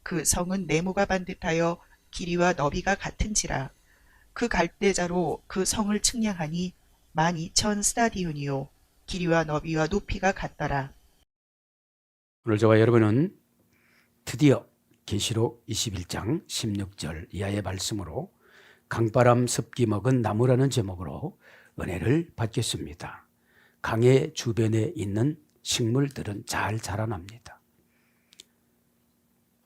그 성은 네모가 반듯하여 길이와 너비가 같은지라. 그 갈대자로 그 성을 측량하니 12,000스타디온이요 길이와 너비와 높이가 같더라. 오늘 저와 여러분은 드디어 계시록 21장 16절 이하의 말씀으로 강바람 습기 먹은 나무라는 제목으로 은혜를 받겠습니다. 강의 주변에 있는 식물들은 잘 자라납니다.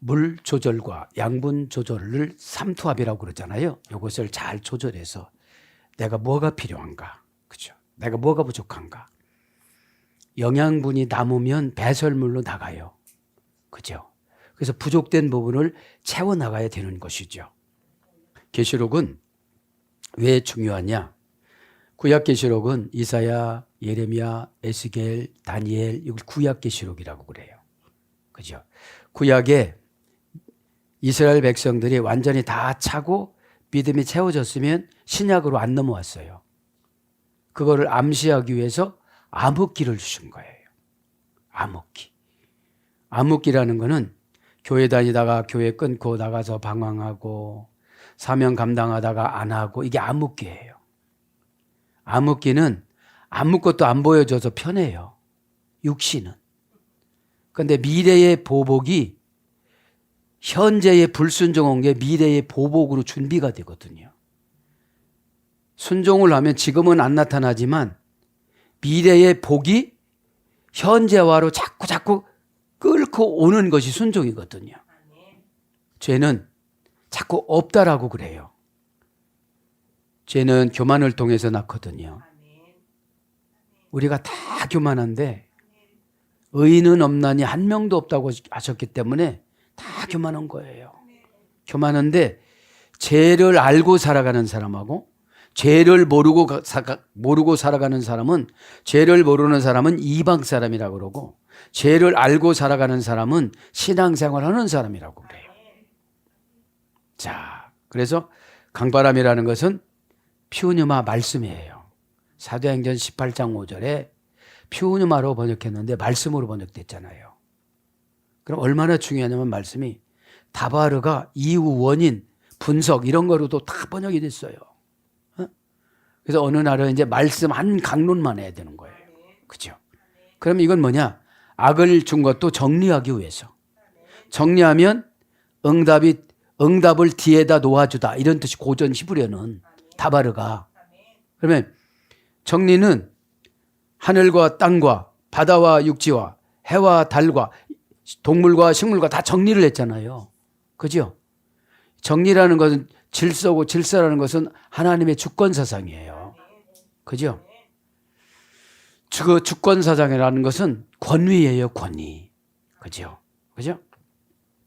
물 조절과 양분 조절을 삼투압이라고 그러잖아요. 이것을 잘 조절해서 내가 뭐가 필요한가, 그죠? 내가 뭐가 부족한가. 영양분이 남으면 배설물로 나가요, 그죠? 그래서 부족된 부분을 채워 나가야 되는 것이죠. 계시록은 왜 중요하냐? 구약 계시록은 이사야, 예레미야, 에스겔, 다니엘, 이걸 구약 계시록이라고 그래요, 그죠? 구약에 이스라엘 백성들이 완전히 다 차고 믿음이 채워졌으면 신약으로 안 넘어왔어요. 그거를 암시하기 위해서 암흑기를 주신 거예요. 암흑기. 암흑기라는 거는 교회 다니다가 교회 끊고 나가서 방황하고 사명 감당하다가 안 하고, 이게 암흑기예요. 암흑기는 아무것도 안 보여줘서 편해요, 육신은. 그런데 미래의 보복이 현재의 불순종한 게 미래의 보복으로 준비가 되거든요. 순종을 하면 지금은 안 나타나지만 미래의 복이 현재화로 자꾸 끌고 오는 것이 순종이거든요. 죄는 자꾸 없다라고 그래요. 죄는 교만을 통해서 낳거든요. 우리가 다 교만한데 의인은 없나니 한 명도 없다고 하셨기 때문에 다 교만한 거예요. 교만한데 죄를 알고 살아가는 사람하고 죄를 모르고 살아가는 사람은, 죄를 모르는 사람은 이방 사람이라고 그러고, 죄를 알고 살아가는 사람은 신앙생활 하는 사람이라고 그래요. 자, 그래서 강바람이라는 것은 퓨뉴마 말씀이에요. 사도행전 18장 5절에 퓨뉴마로 번역했는데 말씀으로 번역됐잖아요. 그럼 얼마나 중요하냐면 말씀이 다바르가 이유, 원인, 분석 이런 거로도 다 번역이 됐어요. 그래서 어느 날은 이제 말씀 한 강론만 해야 되는 거예요. 그죠? 그럼 이건 뭐냐? 악을 준 것도 정리하기 위해서. 정리하면 응답을 뒤에다 놓아주다, 이런 뜻이 고전 히브리어는 다바르가. 그러면 정리는 하늘과 땅과 바다와 육지와 해와 달과 동물과 식물과 다 정리를 했잖아요. 그죠? 정리라는 것은 질서고, 질서라는 것은 하나님의 주권사상이에요. 그죠? 그 주권사상이라는 것은 권위예요, 권위. 그죠? 그죠?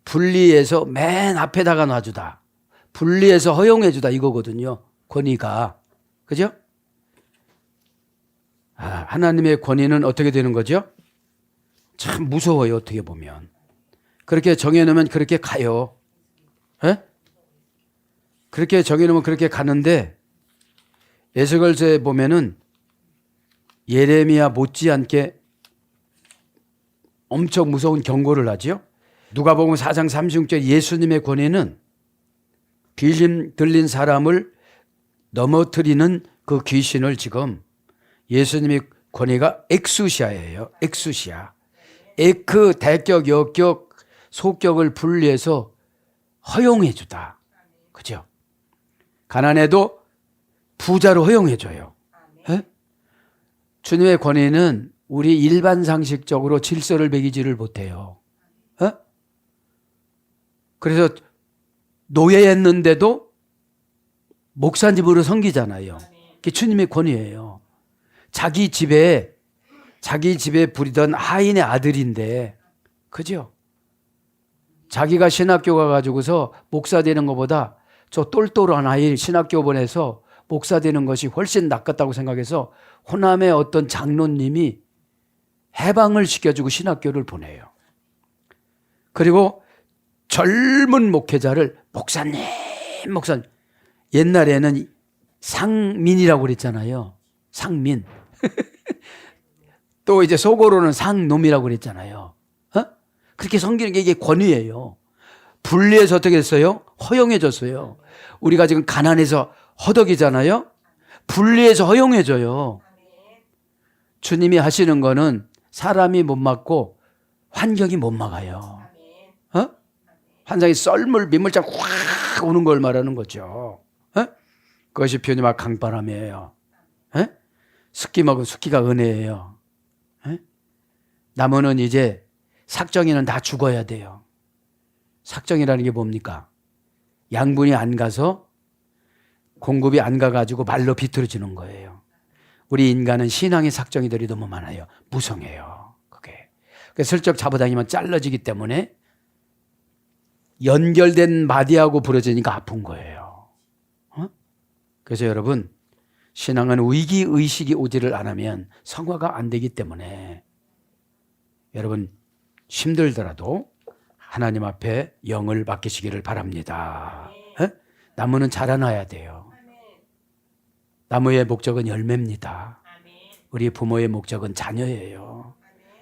분리해서 맨 앞에다가 놔주다. 분리해서 허용해주다, 이거거든요, 권위가. 그죠? 하나님의 권위는 어떻게 되는 거죠? 참 무서워요, 어떻게 보면. 그렇게 정해놓으면 그렇게 가요. 에? 그렇게 정해놓으면 그렇게 가는데, 에스겔서에 보면은 예레미야 못지않게 엄청 무서운 경고를 하죠. 누가복음 4장 36절, 예수님의 권위는 귀신 들린 사람을 넘어뜨리는 그 귀신을 지금 예수님의 권위가 엑수시아예요. 엑수시아. 에크, 대격, 역격, 소격을 분리해서 허용해 주다. 그죠? 가난해도 부자로 허용해 줘요. 주님의 권위는 우리 일반 상식적으로 질서를 매기지를 못해요. 그래서 노예였는데도 목사님으로 섬기잖아요. 그게 주님의 권위예요. 자기 집에 부리던 하인의 아들인데, 그죠? 자기가 신학교 가가지고서 목사 되는 것보다 저 똘똘한 아이 신학교 보내서 목사 되는 것이 훨씬 낫겠다고 생각해서 호남의 어떤 장로님이 해방을 시켜주고 신학교를 보내요. 그리고 젊은 목회자를 목사님. 옛날에는 상민이라고 그랬잖아요. 상민. 또 이제 속어로는 상놈이라고 그랬잖아요. 그렇게 섬기는 게 이게 권위예요. 분리해서 어떻게 됐어요? 허용해졌어요. 우리가 지금 가난해서 허덕이잖아요. 분리해서 허용해져요. 주님이 하시는 거는 사람이 못 막고 환경이 못 막아요. 어? 환상이 썰물, 민물장 확 오는 걸 말하는 거죠. 어? 그것이 표현이 강바람이에요. 어? 습기 먹은 습기가 은혜예요. 어? 나무는 이제 삭정이는 다 죽어야 돼요. 삭정이라는 게 뭡니까? 양분이 안 가서 공급이 안 가가지고 말로 비틀어지는 거예요. 우리 인간은 신앙의 삭정이들이 너무 많아요. 무성해요. 그게. 그래서 슬쩍 잡아다니면 잘라지기 때문에 연결된 마디하고 부러지니까 아픈 거예요. 어? 그래서 여러분, 신앙은 위기의식이 오지를 않으면 성화가 안 되기 때문에 여러분 힘들더라도 하나님 앞에 영을 맡기시기를 바랍니다. 어? 나무는 자라나야 돼요. 나무의 목적은 열매입니다. 우리 부모의 목적은 자녀예요.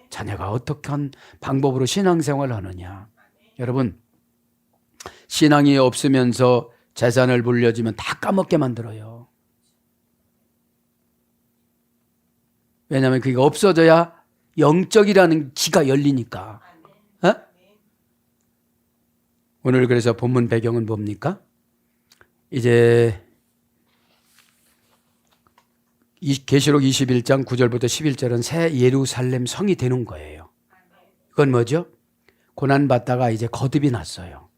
자녀가 어떻게 방법으로 신앙생활을 하느냐. 여러분, 신앙이 없으면서 재산을 물려주면 다 까먹게 만들어요. 왜냐하면 그게 없어져야 영적이라는 기가 열리니까. 어? 오늘 그래서 본문 배경은 뭡니까? 이제 계시록 21장 9절부터 11절은 새 예루살렘 성이 되는 거예요. 그건 뭐죠? 고난받다가 이제 거듭이 났어요.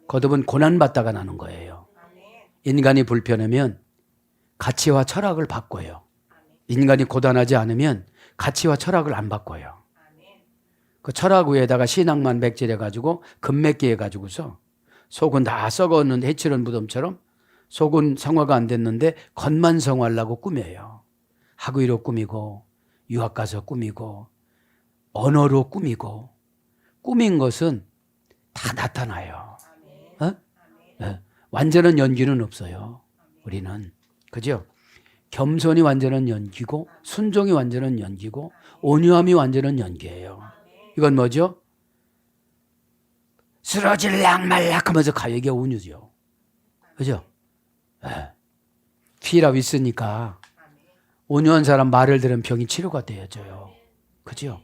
거듭은 고난받다가 나는 거예요. 인간이 불편하면 가치와 철학을 바꿔요. 인간이 고단하지 않으면 가치와 철학을 안 바꿔요. 그 철학 위에다가 신앙만 백질해가지고 금맥기 해가지고서 속은 다 썩었는데 해치는 무덤처럼 속은 성화가 안 됐는데 겉만 성화하려고 꾸며요. 학위로 꾸미고 유학 가서 꾸미고 언어로 꾸미고 꾸민 것은 다 나타나요. 어? 네. 완전한 연기는 없어요. 우리는. 그죠? 겸손이 완전한 연기고 순종이 완전한 연기고 온유함이 완전한 연기예요. 이건 뭐죠? 쓰러질락 말락 하면서 가요게 온유죠. 그죠? 네. 피라고 있으니까 온유한 사람 말을 들으면 병이 치료가 되어져요. 그죠?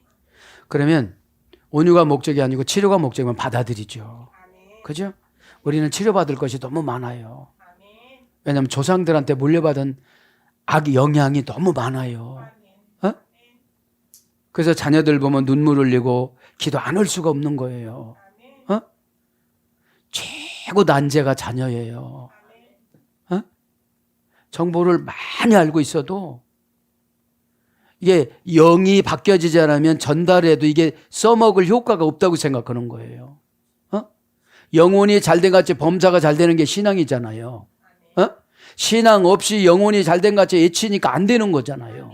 그러면 온유가 목적이 아니고 치료가 목적이면 받아들이죠. 그죠? 우리는 치료받을 것이 너무 많아요. 왜냐하면 조상들한테 물려받은 악 영향이 너무 많아요. 어? 그래서 자녀들 보면 눈물 흘리고 기도 안 할 수가 없는 거예요. 어? 최고 난제가 자녀예요. 어? 정보를 많이 알고 있어도 이게 영이 바뀌어지지 않으면 전달해도 이게 써먹을 효과가 없다고 생각하는 거예요. 어? 영혼이 잘된 같이 범사가 잘 되는 게 신앙이잖아요. 어? 신앙 없이 영혼이 잘된 같이 외치니까 안 되는 거잖아요.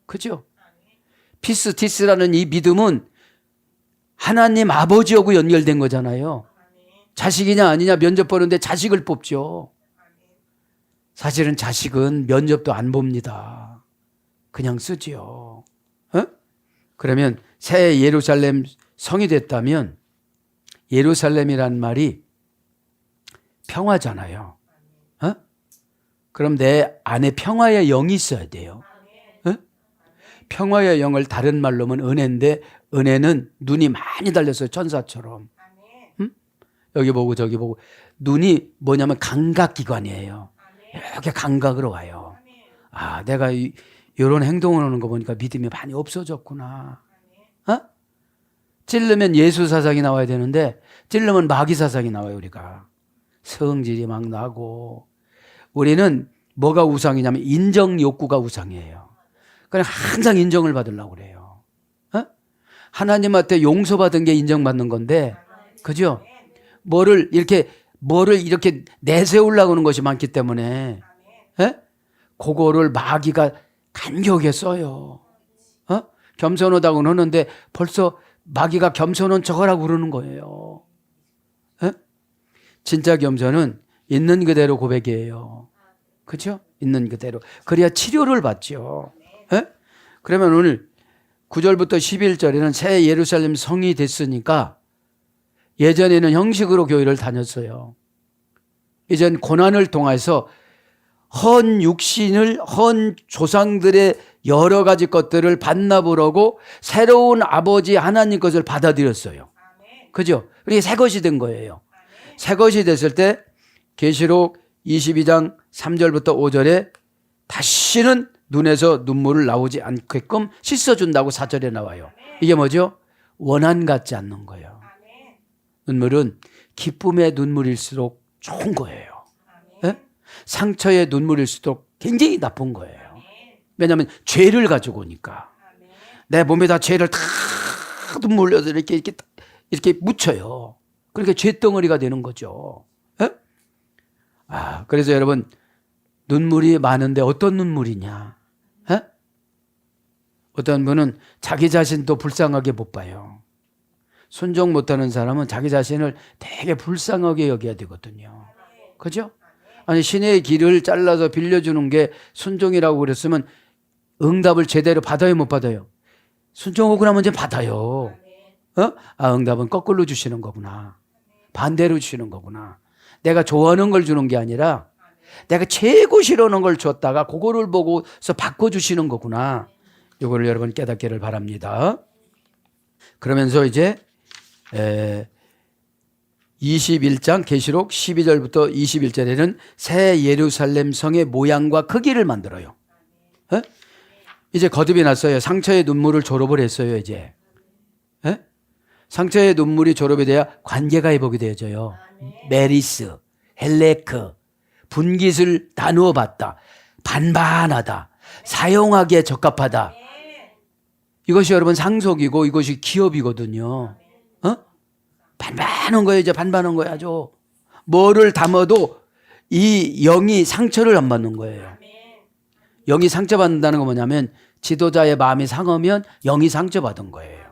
그죠? 피스티스라는 이 믿음은 하나님 아버지하고 연결된 거잖아요. 자식이냐 아니냐 면접 보는데 자식을 뽑죠. 사실은 자식은 면접도 안 봅니다. 그냥 쓰지요. 어? 그러면 새 예루살렘 성이 됐다면 예루살렘이란 말이 평화잖아요. 어? 그럼 내 안에 평화의 영이 있어야 돼요. 어? 평화의 영을 다른 말로 하면 은혜인데 은혜는 눈이 많이 달렸어요. 천사처럼. 여기 보고 저기 보고. 눈이 뭐냐면 감각기관이에요. 이렇게 감각으로 와요. 아, 내가 이런 행동을 하는 거 보니까 믿음이 많이 없어졌구나. 어? 찔르면 예수 사상이 나와야 되는데 찔르면 마귀 사상이 나와요. 우리가 성질이 막 나고. 우리는 뭐가 우상이냐면 인정 욕구가 우상이에요. 그냥 항상 인정을 받으려고 그래요. 어? 하나님한테 용서받은 게 인정받는 건데, 그죠? 뭐를 이렇게 내세우려고 하는 것이 많기 때문에, 에? 그거를 마귀가 간격에 써요. 어? 겸손하다고는 하는데 벌써 마귀가 겸손한 척하라고 그러는 거예요. 에? 진짜 겸손은 있는 그대로 고백이에요. 그렇죠? 있는 그대로. 그래야 치료를 받죠. 에? 그러면 오늘 9절부터 11절에는 새 예루살렘 성이 됐으니까 예전에는 형식으로 교회를 다녔어요. 이젠 고난을 통해서 헌 육신을, 헌 조상들의 여러 가지 것들을 반납을 하고 새로운 아버지 하나님 것을 받아들였어요. 그죠? 그게 새 것이 된 거예요. 새 것이 됐을 때 계시록 22장 3절부터 5절에 다시는 눈에서 눈물을 나오지 않게끔 씻어준다고 4절에 나와요. 이게 뭐죠? 원한 같지 않는 거예요. 눈물은 기쁨의 눈물일수록 좋은 거예요. 네? 상처의 눈물일수록 굉장히 나쁜 거예요. 왜냐하면 죄를 가지고 오니까. 내 몸에다 죄를 다 물려서 이렇게 묻혀요. 그러니까 죄덩어리가 되는 거죠. 네? 그래서 여러분, 눈물이 많은데 어떤 눈물이냐? 에? 어떤 분은 자기 자신도 불쌍하게 못 봐요. 순종 못하는 사람은 자기 자신을 되게 불쌍하게 여겨야 되거든요. 그죠? 아니, 신의 길을 잘라서 빌려주는 게 순종이라고 그랬으면 응답을 제대로 받아요, 못 받아요? 순종하고 나면 이제 받아요. 응답은 거꾸로 주시는 거구나. 반대로 주시는 거구나. 내가 좋아하는 걸 주는 게 아니라 내가 최고 싫어하는 걸 줬다가 그거를 보고서 바꿔주시는 거구나. 이거를 여러분 깨닫기를 바랍니다. 그러면서 이제 21장 계시록 12절부터 21절에는 새 예루살렘 성의 모양과 크기를 만들어요. 이제 거듭이 났어요. 상처의 눈물을 졸업을 했어요. 이제 상처의 눈물이 졸업이 돼야 관계가 회복이 되어져요. 메리스, 헬레크, 분깃을 나누어 봤다. 반반하다. 사용하기에 적합하다. 이것이 여러분 상속이고 이것이 기업이거든요. 반반한 거예요. 이제 반반한 거예요. 아주. 뭐를 담아도 이 영이 상처를 안 받는 거예요. 영이 상처받는다는 건 뭐냐면 지도자의 마음이 상하면 영이 상처받은 거예요.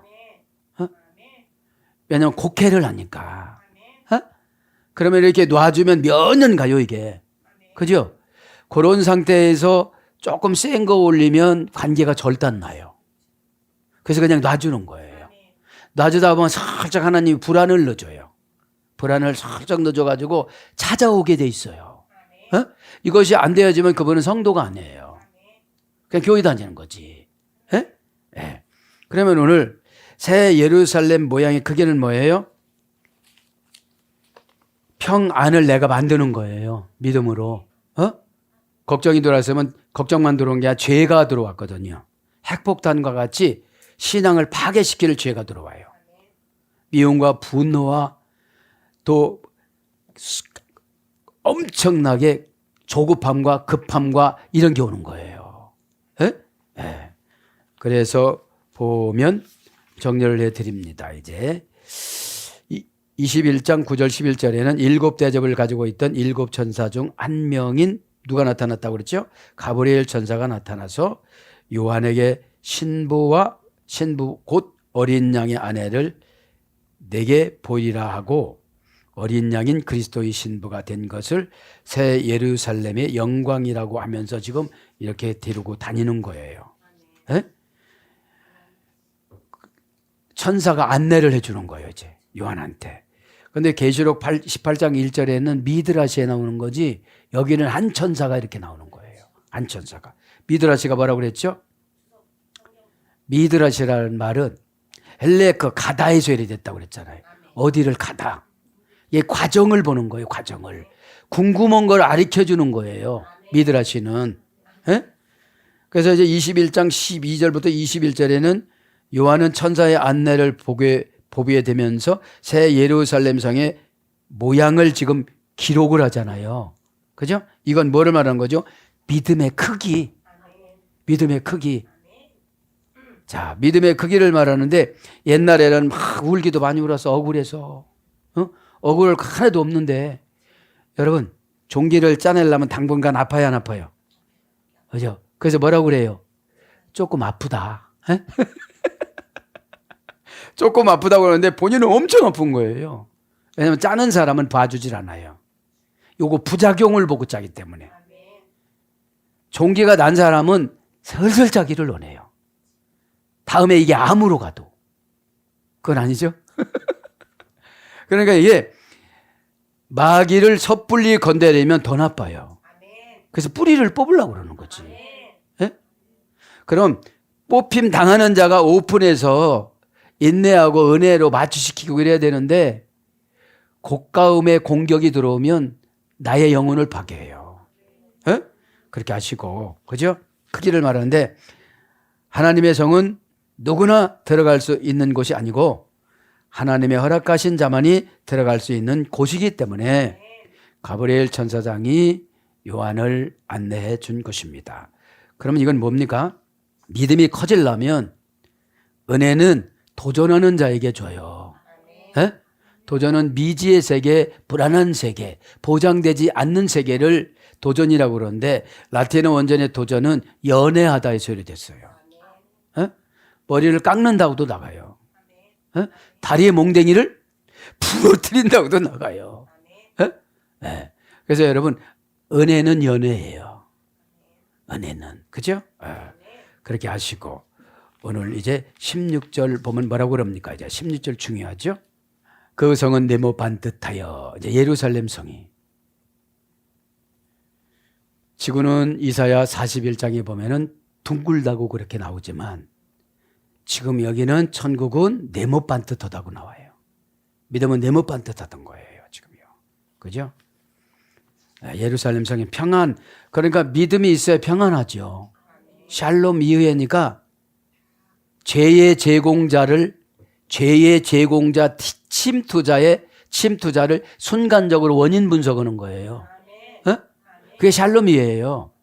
왜냐하면 곡해를 하니까. 그러면 이렇게 놔주면 몇 년 가요, 이게. 그죠? 그런 상태에서 조금 센 거 올리면 관계가 절단나요. 그래서 그냥 놔주는 거예요. 놔주다 보면 살짝 하나님이 불안을 넣어줘요. 불안을 살짝 넣어줘가지고 찾아오게 돼 있어요. 이것이 안 되어지면 그분은 성도가 아니에요. 그냥 교회 다니는 거지. 그러면 오늘 새 예루살렘 모양의 크기는 뭐예요? 평안을 내가 만드는 거예요. 믿음으로. 걱정이 들어왔으면 걱정만 들어온 게 아니라 죄가 들어왔거든요. 핵폭탄과 같이 신앙을 파괴시킬 죄가 들어와요. 미움과 분노와 또 엄청나게 조급함과 급함과 이런 게 오는 거예요. 그래서 보면 정리를 해드립니다. 이제 21장 9절 11절에는 7 대접을 가지고 있던 7 천사 중 한 명인 누가 나타났다고 그랬죠? 가브리엘 천사가 나타나서 요한에게 신부 곧 어린 양의 아내를 내게 보이라 하고 어린 양인 그리스도의 신부가 된 것을 새 예루살렘의 영광이라고 하면서 지금 이렇게 데리고 다니는 거예요. 천사가 안내를 해주는 거예요, 이제 요한한테. 근데 계시록 18장 1절에는 미드라시에 나오는 거지 여기는 한 천사가 이렇게 나오는 거예요. 한 천사가. 미드라시가 뭐라고 그랬죠? 미드라시라는 말은 헬레크 가다에서 해됐다고 그랬잖아요. 어디를 가다. 이 과정을 보는 거예요. 과정을. 궁금한 걸 가르쳐주는 거예요. 미드라시는. 그래서 이제 21장 12절부터 21절에는 요한은 천사의 안내를 보게 되면서 새 예루살렘 성의 모양을 지금 기록을 하잖아요. 그죠? 이건 뭐를 말하는 거죠? 믿음의 크기. 믿음의 크기. 자, 믿음의 크기를 말하는데 옛날에는 막 울기도 많이 울어서 억울해서 억울 하나도 없는데 여러분 종기를 짜내려면 당분간 아파야 안 아파요? 그죠? 그래서 뭐라고 그래요? 조금 아프다. 조금 아프다고 그러는데 본인은 엄청 아픈 거예요. 왜냐하면 짜는 사람은 봐주질 않아요. 요거 부작용을 보고 짜기 때문에. 종기가 난 사람은 슬슬 짜기를 원해요. 다음에 이게 암으로 가도. 그건 아니죠? 그러니까 이게 마귀를 섣불리 건드리면 더 나빠요. 그래서 뿌리를 뽑으려고 그러는 거지. 예? 그럼 뽑힘 당하는 자가 오픈해서 인내하고 은혜로 마취시키고 이래야 되는데 고가음의 공격이 들어오면 나의 영혼을 파괴해요. 예? 그렇게 하시고, 그죠? 크기를 말하는데 하나님의 성은 누구나 들어갈 수 있는 곳이 아니고 하나님의 허락하신 자만이 들어갈 수 있는 곳이기 때문에 가브리엘 천사장이 요한을 안내해 준 것입니다. 그러면 이건 뭡니까? 믿음이 커지려면 은혜는 도전하는 자에게 줘요. 예? 도전은 미지의 세계, 불안한 세계, 보장되지 않는 세계를 도전이라고 그러는데 라틴어 원전의 도전은 연애하다의 소리 됐어요. 예? 머리를 깎는다고도 나가요. 예? 다리의 몽댕이를 부러뜨린다고도 나가요. 예? 예. 그래서 여러분 은혜는 연애예요. 은혜는. 그죠? 예. 그렇게 하시고 오늘 이제 16절 보면 뭐라고 그럽니까? 이제 16절 중요하죠? 그 성은 네모 반듯하여 이제 예루살렘 성이 지구는 이사야 41장에 보면은 둥글다고 그렇게 나오지만 지금 여기는 천국은 네모 반듯하다고 나와요. 믿음은 네모 반듯하던 거예요. 지금요. 그죠? 예루살렘 성이 평안. 그러니까 믿음이 있어야 평안하죠. 샬롬 이후에니까 죄의 제공자 침투자를 순간적으로 원인 분석하는 거예요. 어? 그게 샬롬이에요.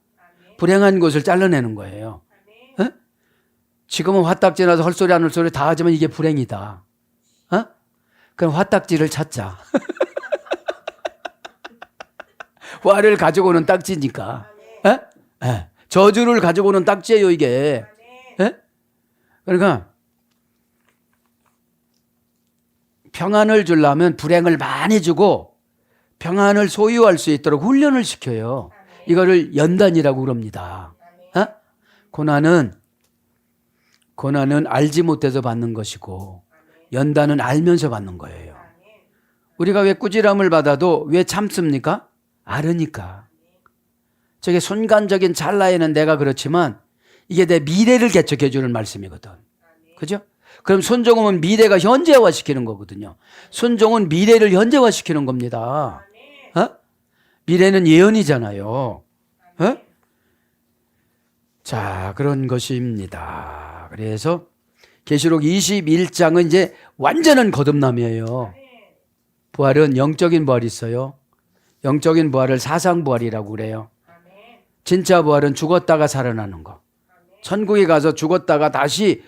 불행한 것을 잘라내는 거예요. 어? 지금은 화딱지 나서 헐소리 안 헐소리 다 하지만 이게 불행이다. 어? 그럼 화딱지를 찾자. 화를 가지고 오는 딱지니까. 어? 예. 저주를 가지고 오는 딱지예요, 이게. 예? 그러니까 평안을 주려면 불행을 많이 주고 평안을 소유할 수 있도록 훈련을 시켜요. 이거를 연단이라고 그럽니다. 어? 고난은 알지 못해서 받는 것이고 연단은 알면서 받는 거예요. 우리가 왜 꾸지람을 받아도 왜 참습니까? 알으니까. 저게 순간적인 찰나에는 내가 그렇지만 이게 내 미래를 개척해 주는 말씀이거든. 그죠? 그럼 순종은 미래가 현재화시키는 거거든요. 순종은 미래를 현재화시키는 겁니다. 어? 미래는 예언이잖아요. 어? 자, 그런 것입니다. 그래서 계시록 21장은 이제 완전한 거듭남이에요. 부활은 영적인 부활이 있어요. 영적인 부활을 사상부활이라고 그래요. 진짜 부활은 죽었다가 살아나는 거. 천국에 가서 죽었다가 다시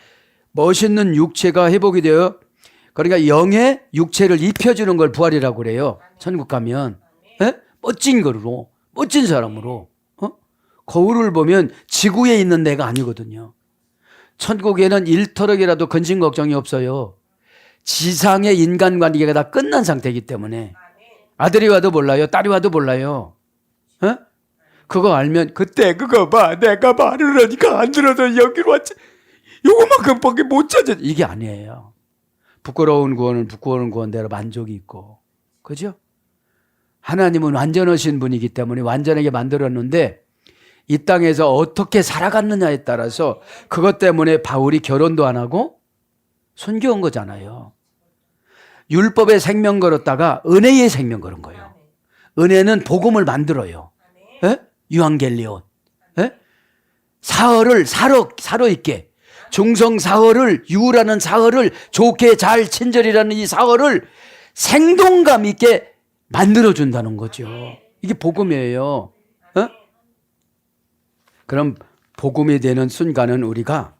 멋있는 육체가 회복이 되어 그러니까 영의 육체를 입혀주는 걸 부활이라고 그래요. 천국 가면. 에? 멋진 거로, 멋진 사람으로. 거울을 보면 지구에 있는 내가 아니거든요. 천국에는 일터락이라도 근심 걱정이 없어요. 지상의 인간관계가 다 끝난 상태이기 때문에 아들이 와도 몰라요. 딸이 와도 몰라요. 그거 알면 그때 그거 봐. 내가 말을 하니까 안 들어서 여기로 왔지. 요거만큼밖에 못 찾아. 이게 아니에요. 부끄러운 구원은 부끄러운 구원대로 만족이 있고. 그죠? 하나님은 완전하신 분이기 때문에 완전하게 만들었는데 이 땅에서 어떻게 살아갔느냐에 따라서 그것 때문에 바울이 결혼도 안 하고 순교한 거잖아요. 율법의 생명 걸었다가 은혜의 생명 걸은 거예요. 은혜는 복음을 만들어요. 에? 유앙겔리온. 에? 사흘을 사로 있게 중성 사흘을 유라는 사흘을 좋게 잘 친절이라는 이 사흘을 생동감 있게 만들어준다는 거죠. 이게 복음이에요. 어? 그럼 복음이 되는 순간은 우리가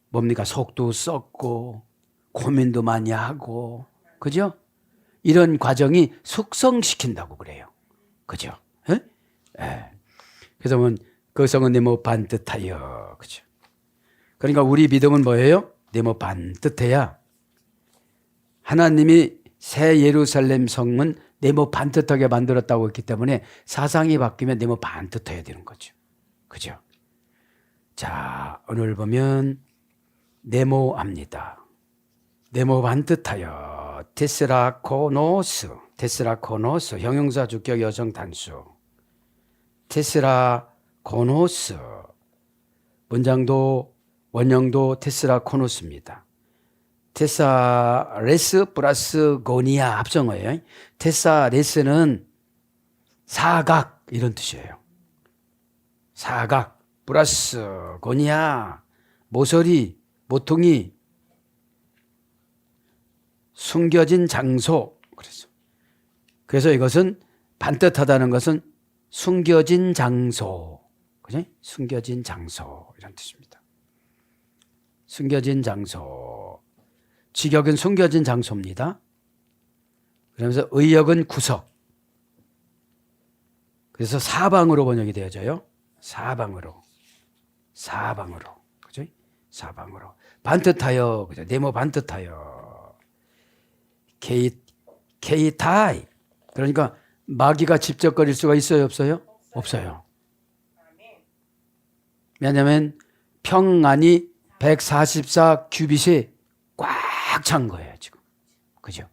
뭡니까? 속도 썩고 고민도 많이 하고 그죠? 이런 과정이 숙성시킨다고 그래요. 그죠? 에? 에. 그래서 그 성은 네모 반듯하여 그죠? 그러니까 우리 믿음은 뭐예요? 네모 반듯해야 하나님이 새 예루살렘 성은 네모 반듯하게 만들었다고 했기 때문에 사상이 바뀌면 네모 반듯해야 되는 거죠. 그죠? 자, 오늘 보면 네모합니다. 네모 반듯하여 테스라코노스, 테스라코노스, 형용사 주격 여성 단수. 테스라코노스, 문장도 원형도 테스라코노스입니다. 테사레스 플러스 고니아 합성어예요. 테사레스는 사각 이런 뜻이에요. 사각 플러스 고니아 모서리, 모퉁이, 숨겨진 장소. 그래서 이것은 반뜻하다는 것은 숨겨진 장소, 그죠? 숨겨진 장소 이런 뜻입니다. 숨겨진 장소. 직역은 숨겨진 장소입니다. 그러면서 의역은 구석. 그래서 사방으로 번역이 되어져요. 사방으로. 그죠? 사방으로. 반듯하여. 그죠? 네모 반듯하여. 케이타이. 그러니까 마귀가 집적거릴 수가 있어요, 없어요? 없어요. 왜냐하면 평안이 144 큐빗이 꽉 찬 거예요, 지금. 그죠?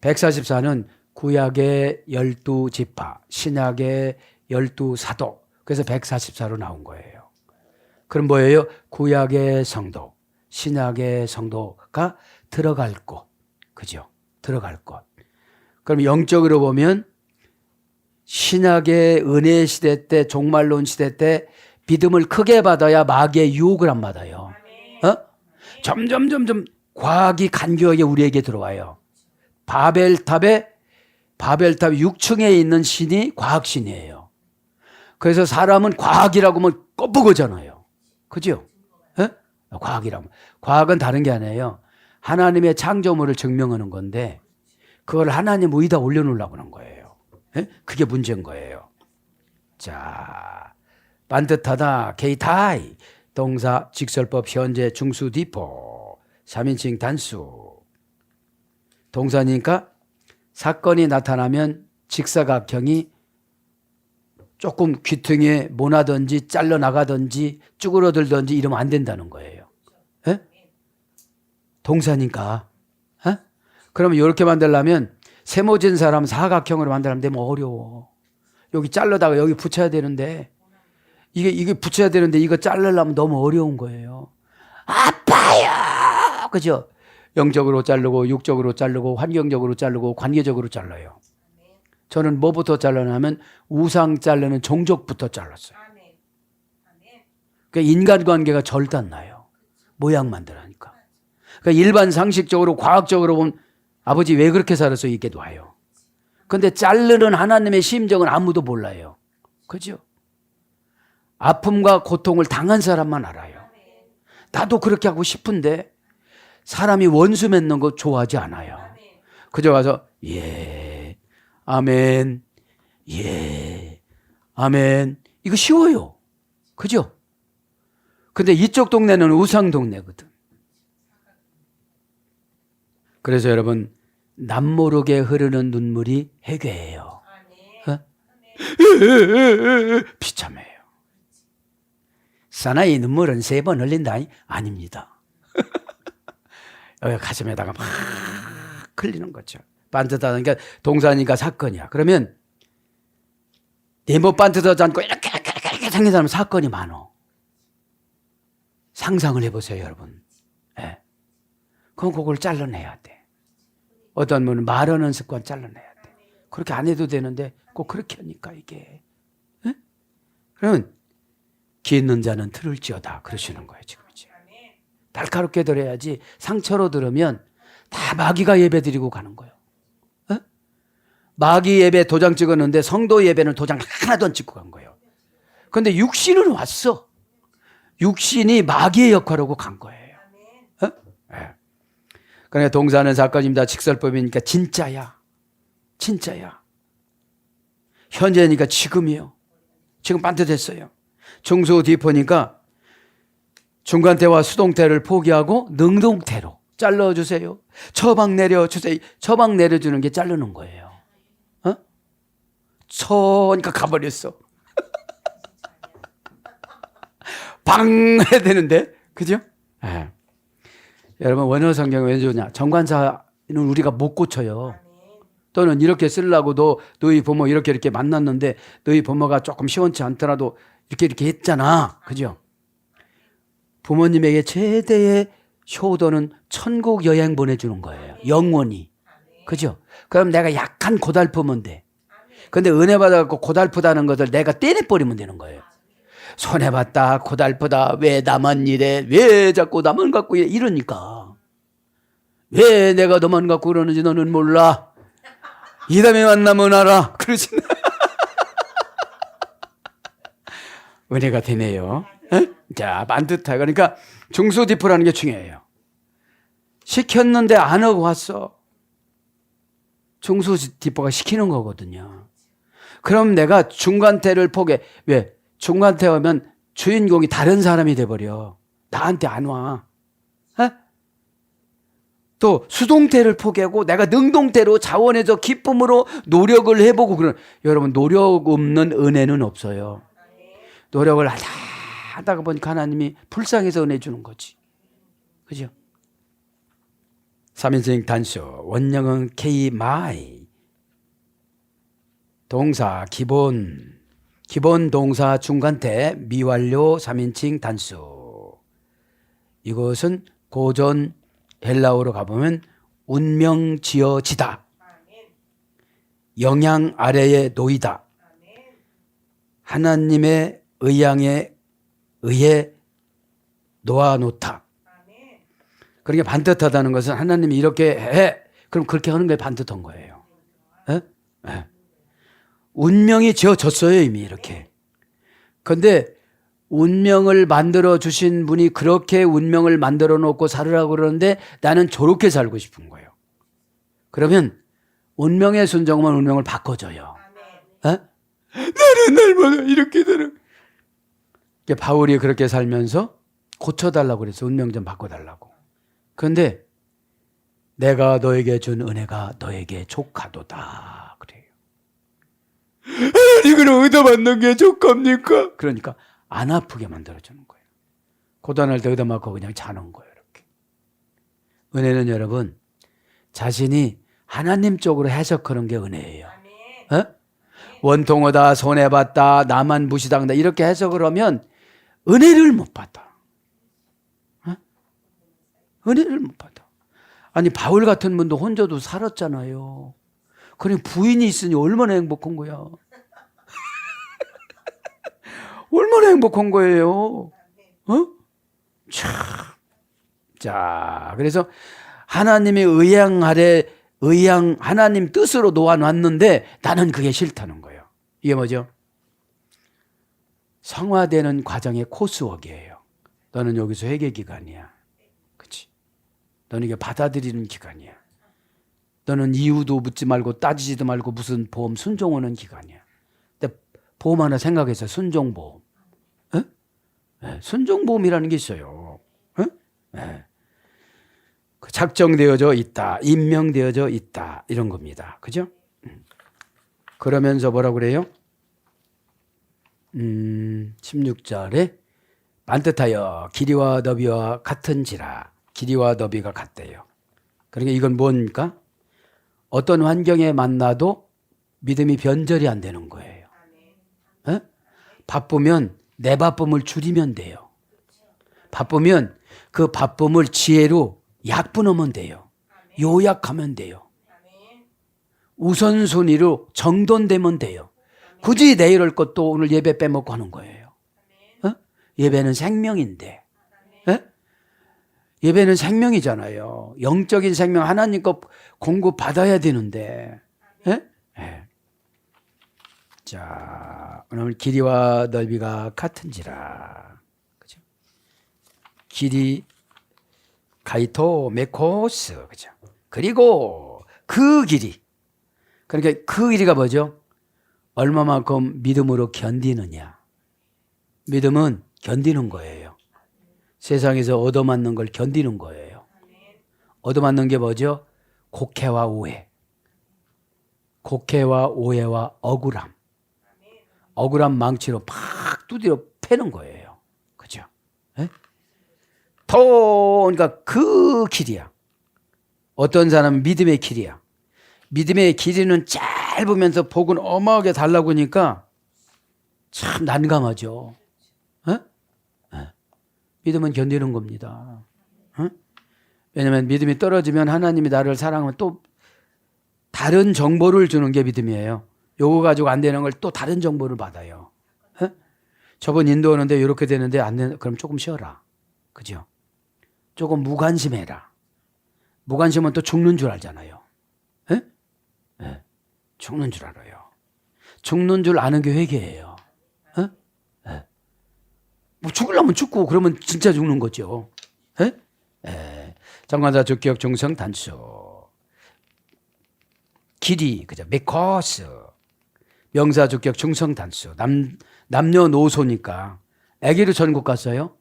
144는 구약의 12지파, 신약의 12사도. 그래서 144로 나온 거예요. 그럼 뭐예요? 구약의 성도, 신약의 성도가 들어갈 곳. 그죠? 들어갈 곳. 그럼 영적으로 보면 신약의 은혜 시대 때, 종말론 시대 때 믿음을 크게 받아야 마귀의 유혹을 안 받아요. 점점 과학이 간교하게 우리에게 들어와요. 바벨탑 6층에 있는 신이 과학신이에요. 그래서 사람은 과학이라고 하면 꺼부거잖아요. 그죠? 과학이라고. 과학은 다른 게 아니에요. 하나님의 창조물을 증명하는 건데 그걸 하나님 위에다 올려놓으려고 하는 거예요. 그게 문제인 거예요. 자, 반듯하다, 케이타이, 동사, 직설법, 현재, 중수, 디포, 3인칭 단수. 동사니까 사건이 나타나면 직사각형이 조금 귀퉁이에 모나든지 잘려나가든지 쭈그러들든지 이러면 안 된다는 거예요. 동사니까. 그러면 이렇게 만들려면 세모진 사람 사각형으로 만들려면 되면 어려워. 여기 잘라다가 여기 붙여야 되는데 이게 붙여야 되는데 이거 자르려면 너무 어려운 거예요. 아파요. 그죠? 영적으로 자르고 육적으로 자르고 환경적으로 자르고 관계적으로 잘라요. 저는 뭐부터 잘라냐면 우상 자르는 종족부터 잘랐어요. 그러니까 인간관계가 절단나요. 모양 만들라니까. 그러니까 일반 상식적으로 과학적으로 보면 아버지 왜 그렇게 살았어? 이게 와요. 그런데 자르는 하나님의 심정은 아무도 몰라요. 그죠? 아픔과 고통을 당한 사람만 알아요. 나도 그렇게 하고 싶은데 사람이 원수 맺는 거 좋아하지 않아요. 그저 가서 예, 아멘, 예, 아멘. 이거 쉬워요. 그죠? 근데 이쪽 동네는 우상 동네거든. 그래서 여러분 남모르게 흐르는 눈물이 회개예요. 비참해요. 사나이 눈물은 3번 흘린다? 아닙니다. 여기 가슴에다가 막 흘리는 거죠. 반듯하니까 동사니까 사건이야. 그러면 네모 반듯하지 않고 이렇게 생긴 사람은 사건이 많어. 상상을 해보세요, 여러분. 네. 그럼 그걸 잘라내야 돼. 어떤 분은 말하는 습관 잘라내야 돼. 그렇게 안 해도 되는데 꼭 그렇게 하니까 이게. 네? 그러면 기 있는 자는 들을지어다 그러시는 거예요, 지금 이제. 날카롭게 들어야지 상처로 들으면 다 마귀가 예배 드리고 가는 거예요. 어? 마귀 예배 도장 찍었는데 성도 예배는 도장 하나도 안 찍고 간 거예요. 그런데 육신은 왔어. 육신이 마귀의 역할하고 간 거예요. 어? 네. 그러니까 동사는 사건입니다. 직설법이니까 진짜야. 진짜야. 현재니까 지금이에요. 지금 반듯했어요. 중수 디포니까 중간태와 수동태를 포기하고 능동태로 잘라주세요. 처방 내려주세요. 처방 내려주는 게 자르는 거예요. 어? 처니까 가버렸어. 방 해야 되는데, 그죠? 네. 여러분 원어 성경 왜 좋냐? 정관사 우리가 못 고쳐요. 또는 이렇게 쓰려고도 너희 부모 이렇게 만났는데 너희 부모가 조금 시원치 않더라도 이렇게 했잖아. 그죠? 부모님에게 최대의 효도는 천국 여행 보내주는 거예요. 영원히. 그죠? 그럼 내가 약간 고달프면 돼. 근데 은혜 받아갖고 고달프다는 것을 내가 떼내버리면 되는 거예요. 손해봤다, 고달프다, 왜 나만 이래, 왜 자꾸 나만 갖고 이래, 이러니까. 왜 내가 너만 갖고 그러는지 너는 몰라. 이 다음에 만나면 알아. 그러신다. 은혜가 되네요. 에? 자, 반듯하. 그러니까 중수디프라는 게 중요해요. 시켰는데 안 하고 왔어. 중수디프가 시키는 거거든요. 그럼 내가 중간태를 포기해. 왜? 중간태 오면 주인공이 다른 사람이 돼버려. 나한테 안 와. 에? 또 수동태를 포기하고 내가 능동태로 자원해서 기쁨으로 노력을 해보고 그런. 여러분, 노력 없는 은혜는 없어요. 노력을 하다가 보니까 하나님이 불쌍해서 은혜 주는 거지. 그죠? 3인칭 단수 원형은 K-마이 동사 기본 동사 중간태 미완료 3인칭 단수. 이것은 고전 헬라어로 가보면 운명 지어지다, 영향 아래에 놓이다, 하나님의 의향에 의해 놓아놓다. 그러니까 반듯하다는 것은 하나님이 이렇게 해. 그럼 그렇게 하는 게 반듯한 거예요. 에? 에. 운명이 지어졌어요, 이미 이렇게. 그런데 운명을 만들어 주신 분이 그렇게 운명을 만들어 놓고 살으라고 그러는데 나는 저렇게 살고 싶은 거예요. 그러면 운명의 순종만 운명을 바꿔줘요. 에? 나는 날마다 이렇게 되는. 바울이 그렇게 살면서 고쳐달라고 그랬어. 운명 좀 바꿔달라고. 그런데 내가 너에게 준 은혜가 너에게 족하도다 그래요. 하나님은 얻어맞는 게 족합니까? 그러니까 안 아프게 만들어주는 거예요. 고단할 때 얻어맞고 그냥 자는 거예요. 이렇게. 은혜는 여러분 자신이 하나님 쪽으로 해석하는 게 은혜예요. 어? 원통하다, 손해봤다, 나만 무시당한다 이렇게 해석을 하면 은혜를 못 받아. 어? 은혜를 못 받아. 아니 바울 같은 분도 혼자도 살았잖아요. 그럼 부인이 있으니 얼마나 행복한 거야. 얼마나 행복한 거예요. 어? 참. 자, 그래서 하나님의 하나님 뜻으로 놓아놨는데 나는 그게 싫다는 거예요. 이게 뭐죠? 성화되는 과정의 코스웍이에요. 너는 여기서 회개 기간이야. 그렇지? 너는 이게 받아들이는 기간이야. 너는 이유도 묻지 말고 따지지도 말고 무슨 보험 순종하는 기간이야. 근데 보험 하나 생각해서 순종보험. 에? 네, 순종보험이라는 게 있어요. 네. 작정되어져 있다. 임명되어져 있다. 이런 겁니다. 그죠? 그러면서 뭐라고 그래요? 16절에 반듯하여 길이와 너비와 같은지라. 길이와 너비가 같대요. 그러니까 이건 뭡니까? 어떤 환경에 만나도 믿음이 변절이 안 되는 거예요. 에? 바쁘면 내 바쁨을 줄이면 돼요. 바쁘면 그 바쁨을 지혜로 약분하면 돼요. 요약하면 돼요. 우선순위로 정돈되면 돼요. 굳이 내일 할 것도 오늘 예배 빼먹고 하는 거예요. 어? 예배는 생명인데. 에? 예배는 생명이잖아요. 영적인 생명 하나님 것 공급 받아야 되는데. 에? 에. 자, 오늘 길이와 넓이가 같은지라. 그죠? 길이 가이토 메코스. 그죠? 그리고 그 길이. 그러니까 그 길이가 뭐죠? 얼마만큼 믿음으로 견디느냐. 믿음은 견디는 거예요. 세상에서 얻어맞는 걸 견디는 거예요. 얻어맞는 게 뭐죠? 곡해와 오해. 곡해와 오해와 억울함. 억울한 망치로 팍 두드려 패는 거예요. 그죠? 에? 그러니까 그 길이야. 어떤 사람은 믿음의 길이야. 믿음의 길이는 짧으면서 복은 어마하게 달라고 하니까 참 난감하죠. 믿음은 견디는 겁니다. 왜냐하면 믿음이 떨어지면 하나님이 나를 사랑하면 또 다른 정보를 주는 게 믿음이에요. 요거 가지고 안 되는 걸 또 다른 정보를 받아요. 저번 인도하는데 이렇게 되는데 안 되는, 그럼 조금 쉬어라. 그죠? 조금 무관심해라. 무관심은 또 죽는 줄 알잖아요. 죽는 줄 알아요. 죽는 줄 아는 게 회개예요. 뭐 죽으려면 죽고 그러면 진짜 죽는 거죠. 정관사 주격 중성 단수 길이 그죠? 메커스 명사 주격 중성 단수 남녀노소니까 아기를 전국 갔어요.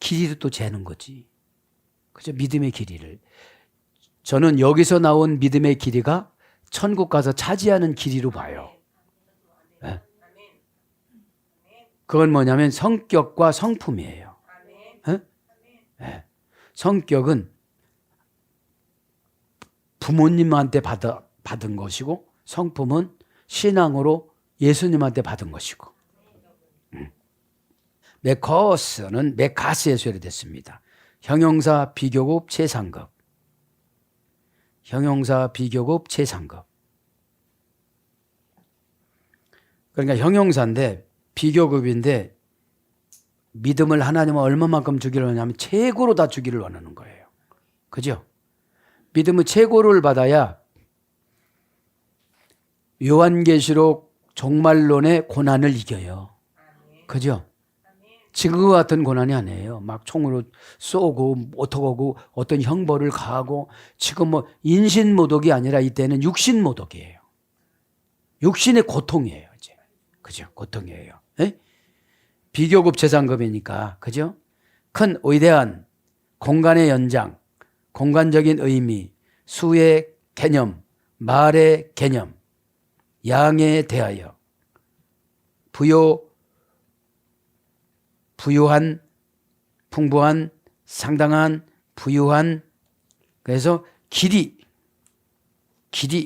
길이를 또 재는 거지. 그죠? 믿음의 길이를. 저는 여기서 나온 믿음의 길이가 천국 가서 차지하는 길이로 봐요. 그건 뭐냐면 성격과 성품이에요. 성격은 부모님한테 받은 것이고 성품은 신앙으로 예수님한테 받은 것이고. 메커스는 메카스에서 유래됐습니다. 형용사 비교급 최상급. 형용사 비교급 최상급. 그러니까 형용사인데 비교급인데 믿음을 하나님은 얼마만큼 주기를 하냐면 최고로 다 주기를 원하는 거예요. 그죠? 믿음은 최고를 받아야 요한계시록 종말론의 고난을 이겨요. 그죠? 지금과 같은 고난이 아니에요. 막 총으로 쏘고 어떡하고 어떤 형벌을 가하고 지금 뭐 인신모독이 아니라 이때는 육신모독이에요. 육신의 고통이에요. 이제. 그죠? 고통이에요. 에? 비교급 최상급이니까. 그죠? 큰 위대한 공간의 연장, 공간적인 의미, 수의 개념, 말의 개념, 양에 대하여 부유한, 풍부한, 상당한, 부유한, 그래서 길이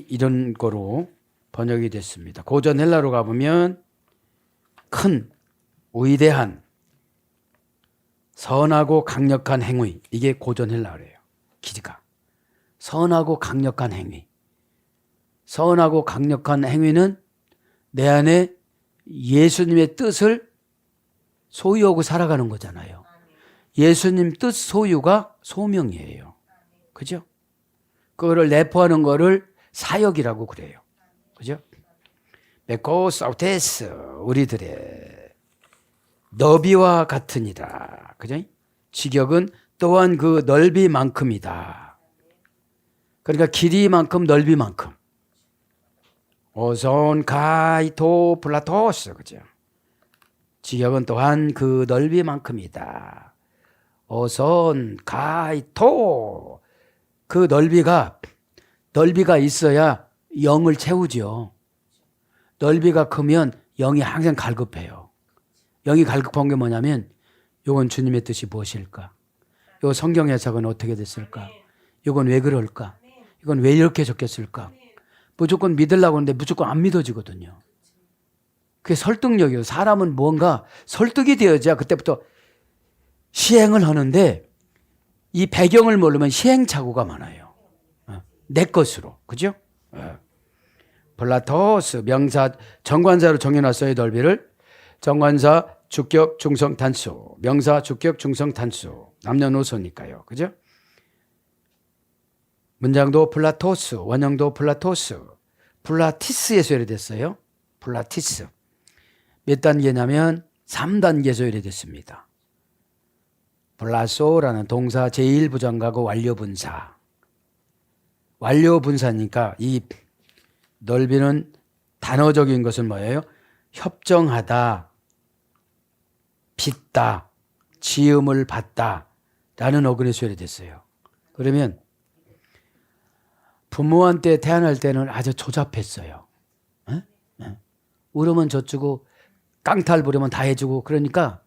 이런 거로 번역이 됐습니다. 고전 헬라로 가보면 큰, 위대한, 선하고 강력한 행위. 이게 고전 헬라어예요. 길이가. 선하고 강력한 행위. 선하고 강력한 행위는 내 안에 예수님의 뜻을 소유하고 살아가는 거잖아요. 예수님 뜻 소유가 소명이에요. 그죠? 그거를 내포하는 거를 사역이라고 그래요. 그죠? 메코스 아우테스 우리들의 너비와 같으니라. 그죠? 직역은 또한 그 넓이만큼이다. 그러니까 길이만큼 넓이만큼. 오손 가이토 플라토스. 그죠? 직역은 또한 그 넓이만큼이다. 오손 가이토. 그 넓이가 있어야 영을 채우죠. 넓이가 크면 영이 항상 갈급해요. 영이 갈급한 게 뭐냐면 이건 주님의 뜻이 무엇일까? 이 성경 해석은 어떻게 됐을까? 이건 왜 그럴까? 이건 왜 이렇게 적혔을까? 무조건 믿으려고 하는데 무조건 안 믿어지거든요. 그게 설득력이에요. 사람은 뭔가 설득이 되어야 그때부터 시행을 하는데 이 배경을 모르면 시행착오가 많아요. 내 것으로. 그죠? 플라토스 명사 정관사로 정해놨어요. 넓이를. 정관사 주격 중성 단수. 명사 주격 중성 단수. 남녀노소니까요. 그죠? 문장도 플라토스. 원형도 플라토스. 플라티스에서 유래됐어요. 플라티스. 몇 단계냐면 3단계에서 유래됐습니다. 플라소라는 동사 제1부정가고 완료분사. 완료분사니까 이 넓이는 단어적인 것은 뭐예요? 협정하다, 빚다, 지음을 받다 라는 어근에서 유래됐어요. 그러면 부모한테 태어날 때는 아주 조잡했어요. 울으면 젖주고 깡탈 부리면 다 해주고 그러니까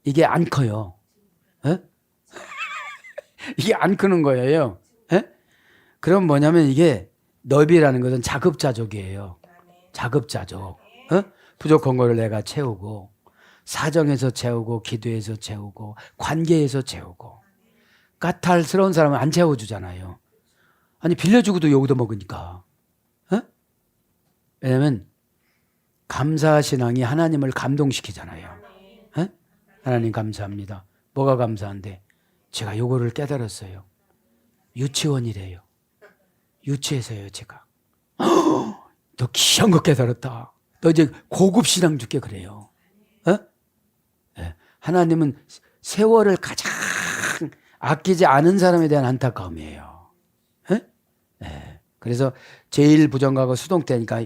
이게 안 커요. 이게 안 크는 거예요. 그럼 뭐냐면 이게 너비라는 것은 자급자족이에요. 자급자족. 부족한 거를 내가 채우고 사정에서 채우고 기도에서 채우고 관계에서 채우고 까탈스러운 사람은 안 채워주잖아요. 아니 빌려주고도 여기도 먹으니까. 왜냐면 감사신앙이 하나님을 감동시키잖아요. 하나님 감사합니다. 뭐가 감사한데? 제가 요거를 깨달았어요. 유치원이래요. 유치해서요 제가. 너 귀한 거 깨달았다. 너 이제 고급 신앙 줄게 그래요. 하나님은 세월을 가장 아끼지 않은 사람에 대한 안타까움이에요. 그래서 제일 부정가고 수동 때니까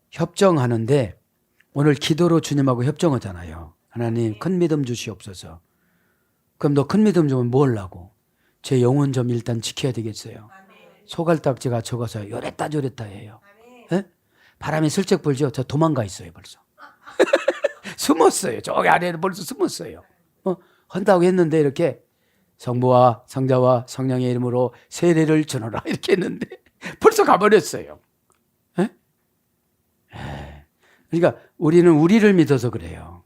협정하는데 오늘 기도로 주님하고 협정하잖아요. 하나님 큰 믿음 주시옵소서. 그럼 너 큰 믿음 주면 뭐 하려고? 제 영혼 좀 일단 지켜야 되겠어요. 소갈딱지가 적어서 요랬다 저랬다 해요. 바람이 슬쩍 불죠. 저 도망가 있어요 벌써. 숨었어요. 저기 아래에 벌써 숨었어요. 한다고 했는데 이렇게 성부와 성자와 성령의 이름으로 세례를 주노라 이렇게 했는데 벌써 가버렸어요. 그러니까 우리는 우리를 믿어서 그래요.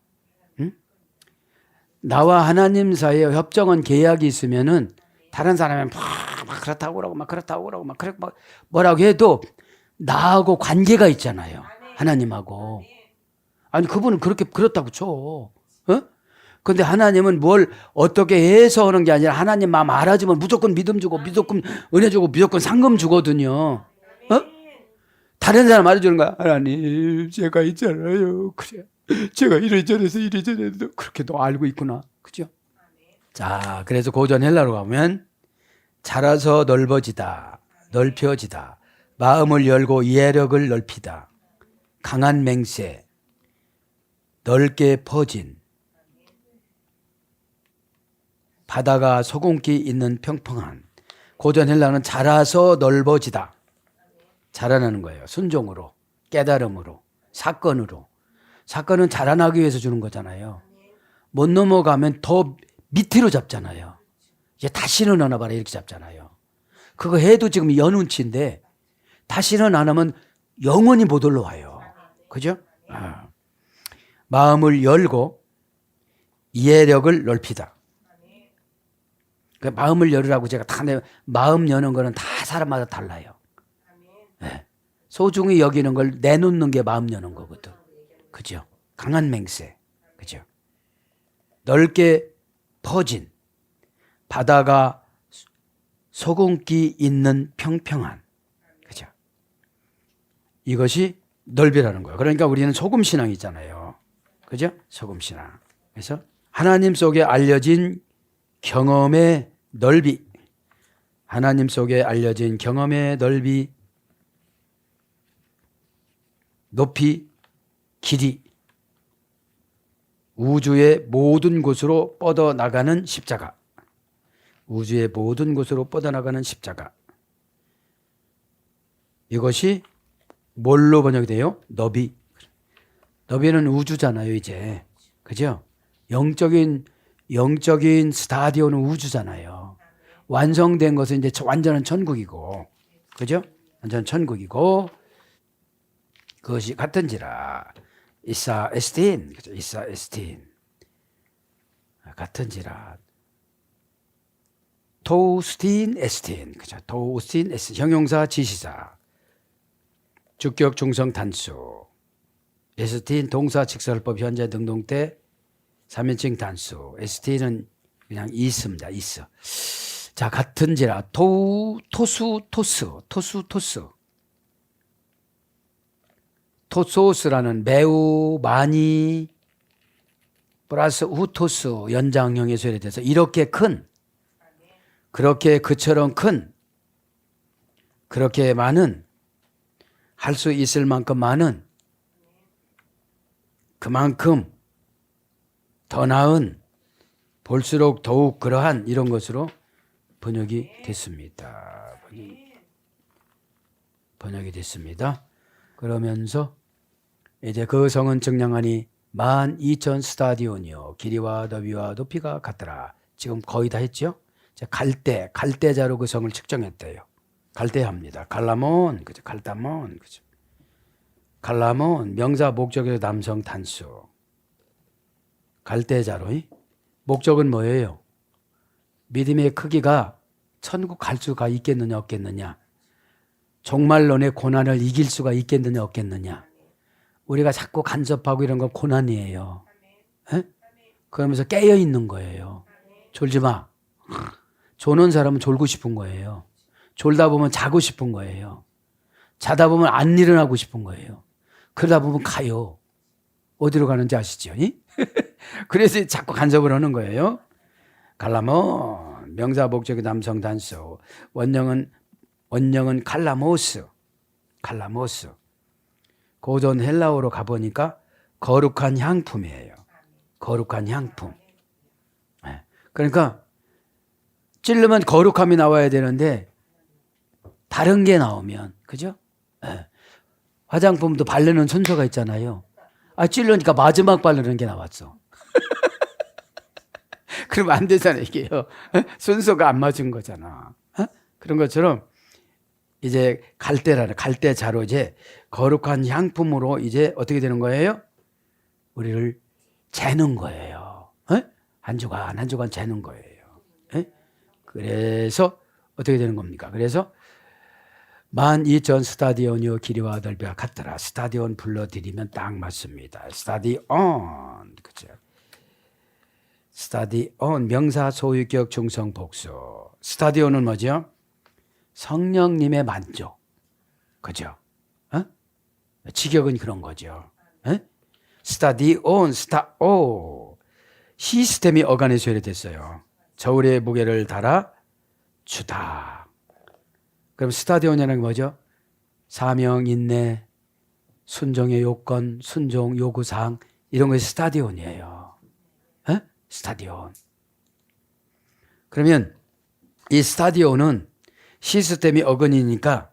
나와 하나님 사이에 협정은 계약이 있으면은 다른 사람은 막 그렇다고 그러고 막 그렇다고 그러고 막 뭐라고 해도 나하고 관계가 있잖아요. 하나님하고. 아니 그분은 그렇다고 쳐. 근데 하나님은 뭘 어떻게 해서 하는 게 아니라 하나님 마음 알아주면 무조건 믿음 주고 무조건 은혜 주고 무조건 상금 주거든요. 다른 사람 알아주는 거야. 하나님 제가 있잖아요. 그래. 제가 이래저래서 이래저래도 그렇게 너 알고 있구나. 그죠? 자, 그래서 고전 헬라로 가면 자라서 넓어지다, 넓혀지다, 마음을 열고 이해력을 넓히다, 강한 맹세, 넓게 퍼진, 바다가 소금기 있는 평평한. 고전 헬라는 자라서 넓어지다. 자라나는 거예요. 순종으로, 깨달음으로, 사건으로. 사건은 자라나기 위해서 주는 거잖아요. 못 넘어가면 더 밑으로 잡잖아요. 이제 다시는 안 와봐라 이렇게 잡잖아요. 그거 해도 지금 연운치인데 다시는 안 하면 영원히 못 올라와요. 그죠? 마음을 열고 이해력을 넓히다. 그 마음을 열으라고 제가 다 마음 여는 거는 다 사람마다 달라요. 소중히 여기는 걸 내놓는 게 마음 여는 거거든. 그죠? 강한 맹세. 그죠? 넓게 퍼진 바다가 소금기 있는 평평한. 그죠? 이것이 넓이라는 거예요. 그러니까 우리는 소금 신앙이잖아요. 그죠? 소금 신앙. 그래서 하나님 속에 알려진 경험의 넓이. 하나님 속에 알려진 경험의 넓이, 높이, 길이, 우주의 모든 곳으로 뻗어나가는 십자가. 우주의 모든 곳으로 뻗어나가는 십자가. 이것이 뭘로 번역이 돼요? 너비. 너비는 우주잖아요, 이제. 그죠? 영적인 스타디오는 우주잖아요. 완성된 것은 이제 완전한 천국이고. 그죠? 완전 천국이고. 그것이 같은지라. 이사 에스틴. 그죠? 이사 에스틴. 같은지라. 토스틴 에스틴. 그죠? 토스틴 에스틴. 형용사 지시사. 주격 중성 단수. 에스틴 동사 직설법 현재 능동태 3인칭 단수. 에스틴은 그냥 있습니다. 있어. 자, 같은지라. 토스. 토소스라는 매우 많이 플러스 우토스 연장형의 소리에 대해서 이렇게 큰, 그렇게 그처럼 큰, 그렇게 많은, 할 수 있을 만큼 많은, 그만큼 더 나은, 볼수록 더욱 그러한 이런 것으로 번역이 됐습니다. 번역이 됐습니다. 그러면서 이제 그 성은 증량하니 12,000 스타디온이요 길이와 너비와 높이가 같더라. 지금 거의 다 했죠. 갈대자로 그 성을 측정했대요. 갈대합니다. 갈라몬, 그죠? 갈다몬, 그죠? 갈라몬, 명사 목적에서 남성 단수. 갈대자로. 목적은 뭐예요? 믿음의 크기가 천국 갈 수가 있겠느냐 없겠느냐. 종말론의 고난을 이길 수가 있겠느냐 없겠느냐. 우리가 자꾸 간섭하고 이런 건 고난이에요. 에? 그러면서 깨어 있는 거예요. 졸지 마. 조는 사람은 졸고 싶은 거예요. 졸다 보면 자고 싶은 거예요. 자다 보면 안 일어나고 싶은 거예요. 그러다 보면 가요. 어디로 가는지 아시죠? 그래서 자꾸 간섭을 하는 거예요. 갈라몬, 명사 목적의 남성 단수. 원형은 칼라모스. 칼라모스. 고전 헬라어로 가보니까 거룩한 향품이에요. 거룩한 향품. 그러니까 찌르면 거룩함이 나와야 되는데 다른 게 나오면, 그죠? 화장품도 바르는 순서가 있잖아요. 찌르니까 마지막 바르는 게 나왔어. 그러면 안 되잖아요, 이게요. 순서가 안 맞은 거잖아. 그런 것처럼 이제 갈대자로 이제 거룩한 향품으로 이제 어떻게 되는 거예요? 우리를 재는 거예요. 한 주간 한 주간 재는 거예요. 그래서 어떻게 되는 겁니까? 그래서 12,000 스타디온이요 길이와 넓이가 같더라. 스타디온 불러드리면 딱 맞습니다. 스타디온, 그죠? 스타디온, 명사 소유격 중성 복수. 스타디온은 뭐죠? 성령님의 만족, 그죠? 직역은 그런 거죠. 스타디온, 스타오. 시스템이 어간에서 해됐어요. 저울의 무게를 달아 주다. 그럼 스타디온이라는 게 뭐죠? 사명, 인내, 순종의 요건, 순종 요구사항 이런 것이 스타디온이에요. 스타디온. 그러면 이 스타디온은 시스템이 어간이니까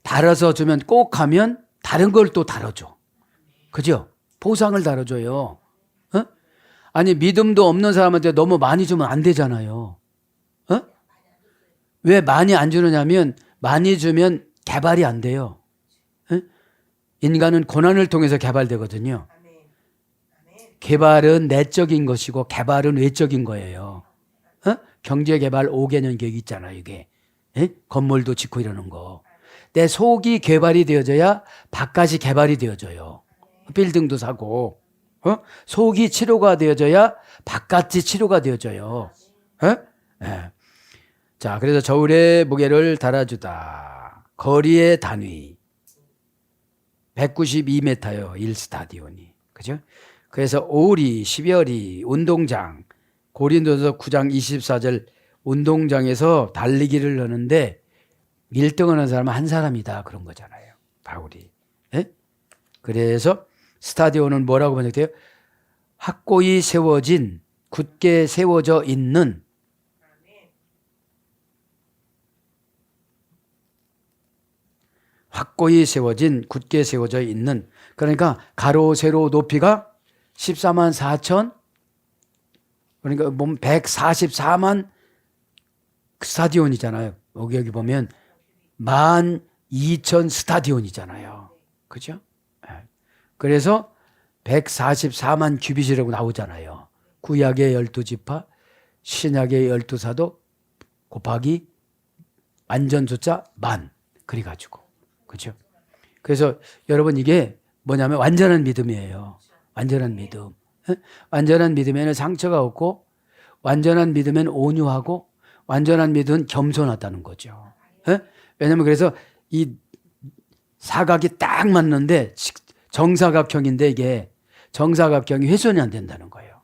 달아서 주면 꼭 하면 다른 걸 또 달아줘. 그죠? 보상을 달아줘요. 아니 믿음도 없는 사람한테 너무 많이 주면 안 되잖아요. 왜 많이 안 주느냐면 많이 주면 개발이 안 돼요. 인간은 고난을 통해서 개발되거든요. 개발은 내적인 것이고 개발은 외적인 거예요. 경제개발 5개년 계획 있잖아요. 이게 건물도 짓고 이러는 거. 내 속이 개발이 되어져야 바깥이 개발이 되어져요. 빌딩도 사고 속이 치료가 되어져야 바깥이 치료가 되어져요. 자, 그래서 저울의 무게를 달아주다. 거리의 단위 192m요. 1스타디온이. 그죠? 그래서 5리, 12월이 운동장, 고린도서 9장 24절 운동장에서 달리기를 하는데 1등 하는 사람은 한 사람이다. 그런 거잖아요. 바울이. 그래서 스타디온은 뭐라고 번역돼요? 확고히 세워진, 굳게 세워져 있는 확고히 세워진, 굳게 세워져 있는. 그러니까 가로, 세로, 높이가 14만 4천, 그러니까 144만 스타디온이잖아요. 여기 보면 12,000 스타디온이잖아요. 그죠? 그래서 144만 규빗이라고 나오잖아요. 구약의 12지파, 신약의 12사도 곱하기 완전 숫자 만. 그래가지고. 그죠? 그래서 여러분 이게 뭐냐면 완전한 믿음이에요. 완전한 믿음. 완전한 믿음에는 상처가 없고, 완전한 믿음에는 온유하고, 완전한 믿음은 겸손하다는 거죠. 왜냐면 그래서 이 사각이 딱 맞는데 정사각형인데 이게 정사각형이 훼손이 안 된다는 거예요.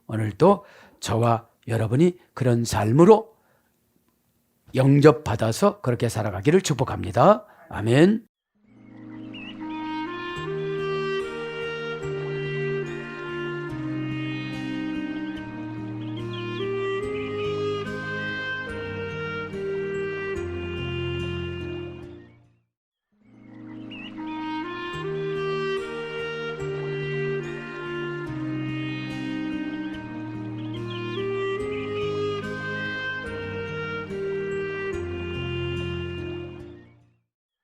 오늘도 저와 여러분이 그런 삶으로 영접받아서 그렇게 살아가기를 축복합니다. 아멘.